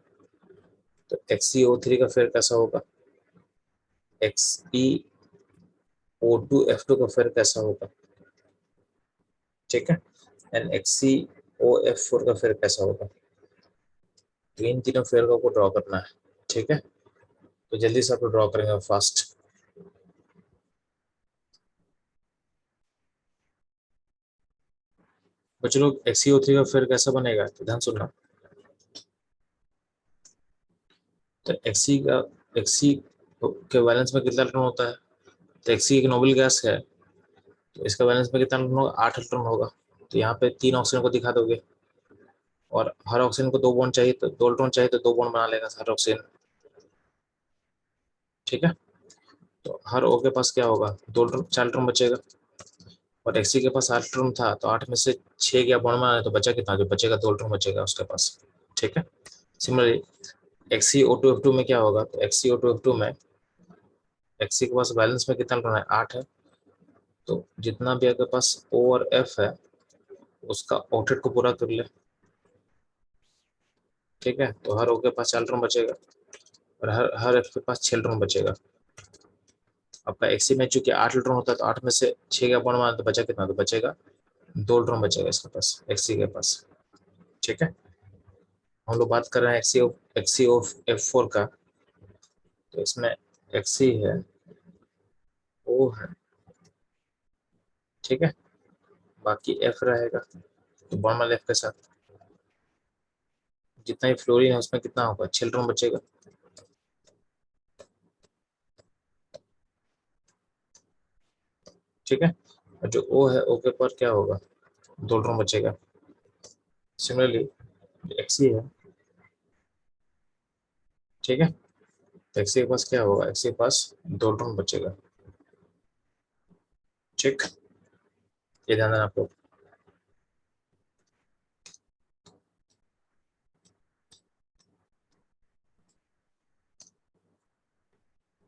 तो XeO3 का फिगर कैसा होगा, XeO2F2 का फिगर कैसा होगा, ठीक है, एंड XeOF4 का फिगर कैसा होगा। तो इन तीनों फिगर को आपको ड्रॉ करना है, ठीक है। तो जल्दी से आप ड्रॉ करेंगे फास्ट। बच्चों लोग XeO3 का फिगर कैसा बनेगा, तो ध्यान सुनना। तो Xe के बैलेंस में कितना इलेक्ट्रॉन होता है, तो Xe एक नोबल गैस है, तो इसका बैलेंस में कितना इलेक्ट्रॉन होगा, 8 इलेक्ट्रॉन होगा। तो यहाँ पे 3 ऑक्सीजन को दिखा दोगे, और हर ऑक्सीजन को 2 बॉन्ड चाहिए, तो 2 इलेक्ट्रॉन चाहिए तो 2 बॉन्ड बना लेगा हर ऑक्सीजन, ठीक है। तो हर O के पास क्या होगा, 4 इलेक्ट्रॉन बचेगा, और Xe के पास 8 इलेक्ट्रॉन था, तो 8 में से 6 क्या बॉन्ड बनाना है, तो बचा कितना, जो बचेगा 2 इलेक्ट्रॉन बचेगा उसके पास, ठीक है। सिमिलरली XeO2F2 में क्या होगा, तो XeO2F2 में Xe के पास बैलेंस में कितना इलेक्ट्रॉन है, 8 है। तो जितना भी आपके पास O और F है उसका ऑक्टेट को पूरा कर ले, ठीक है। तो हर O के पास 4 इलेक्ट्रॉन बचेगा, और हर F के पास 6 इलेक्ट्रॉन बचेगा। आपका Xe में चूंकि 8 इलेक्ट्रॉन होता है, तो 8 में से 6 का बॉन्ड माना, तो बचा कितना, तो बचेगा 2 इलेक्ट्रॉन बचेगा इसके पास, Xe के पास, ठीक है। हम लोग बात कर रहे हैं XeOF4 का, तो इसमें Xe है, O है, ठीक है, बाकी F रहेगा, तो बॉन्ड वाले F के साथ जितना ही फ्लोरीन है उसमें कितना होगा, 6 इलेक्ट्रॉन बचेगा, ठीक है। और जो O है, O के पर क्या होगा, 2 इलेक्ट्रॉन बचेगा। सिमिलरली Xe है, ठीक है, तो Xe के पास क्या होगा, Xe के पास 2 इलेक्ट्रॉन बचेगा, ठीक। ये ध्यान देना आप लोग।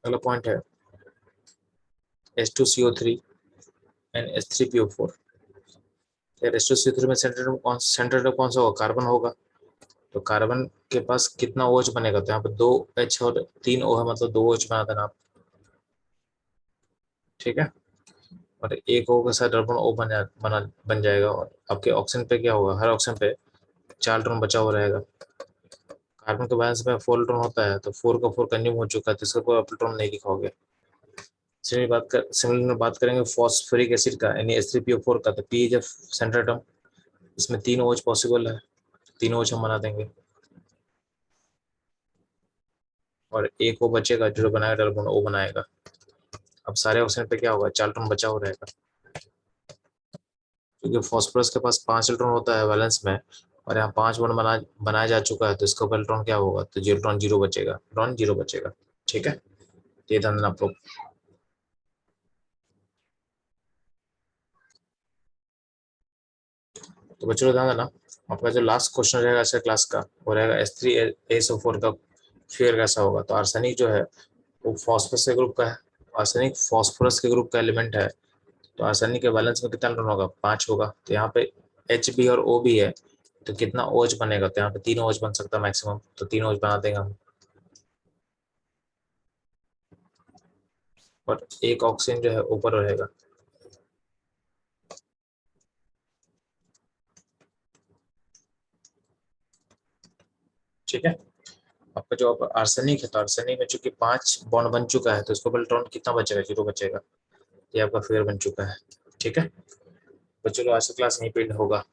अगला पॉइंट है H2CO3 एंड H3PO4। H2CO3 में सेंट्रल कौन सा होगा, कार्बन होगा। तो कार्बन के पास कितना OH बनेगा, तो यहाँ पे 2 H और 3 O है, मतलब 2 OH बना देना आप, ठीक है। और एक O के साथ डबल O बन जाएगा, और आपके ऑक्सीजन पे क्या होगा, हर ऑक्सीजन पे 4 इलेक्ट्रॉन बचा हुआ रहेगा। कार्बन के बैलेंस में 4 इलेक्ट्रॉन होता है, तो 4 का 4 कंज्यूम हो चुका है, तो इसका कोई आप इलेक्ट्रॉन नहीं लिखोगे। सिमिलर में बात करेंगे फॉस्फोरिक एसिड का, यानी H3PO4 का, तो P जब सेंट्रल एटम, इसमें 3 OH पॉसिबल है, 3 OH हम बना देंगे, और एक O बचेगा, जो बनाएगा डबल O बनाएगा। अब सारे ऑक्सीजन पे क्या होगा, 4 इलेक्ट्रॉन बचा हुआ रहेगा, क्योंकि फॉस्फोरस के पास 5 इलेक्ट्रॉन होता है वैलेंस में, और यहाँ 5 बॉन्ड बनाया जा चुका है, तो इसका इलेक्ट्रॉन क्या होगा, तो इलेक्ट्रॉन जीरो बचेगा, इलेक्ट्रॉन जीरो बचेगा, ठीक है। ये ध्यान देना आप लोग। तो बच्चों ध्यान देना, आपका जो लास्ट क्वेश्चन रहेगा ऐसे क्लास का, वो रहेगा H3SO4 का फिगर कैसा होगा। तो आर्सेनिक जो है वो फॉस्फोरस के ग्रुप का है, आर्सेनिक फॉस्फोरस के ग्रुप का एलिमेंट है। तो आर्सेनिक के बैलेंस में कितना इलेक्ट्रॉन होगा, 5 होगा। तो यहाँ पे H भी और O भी है, तो कितना OH बनेगा, तो यहाँ पे 3 OH बन सकता है मैक्सिमम, तो 3 OH बना देंगे हम, और एक ऑक्सीजन जो है ऊपर रहेगा, ठीक है। आपका जो आर्सेनिक है, तो आर्सेनिक में चूंकि 5 बॉन्ड बन चुका है, तो इसको इलेक्ट्रॉन कितना बचेगा, 0 बचेगा। ये आपका फिगर बन चुका है, ठीक है। तो चलो आज का क्लास यहीं पे होगा।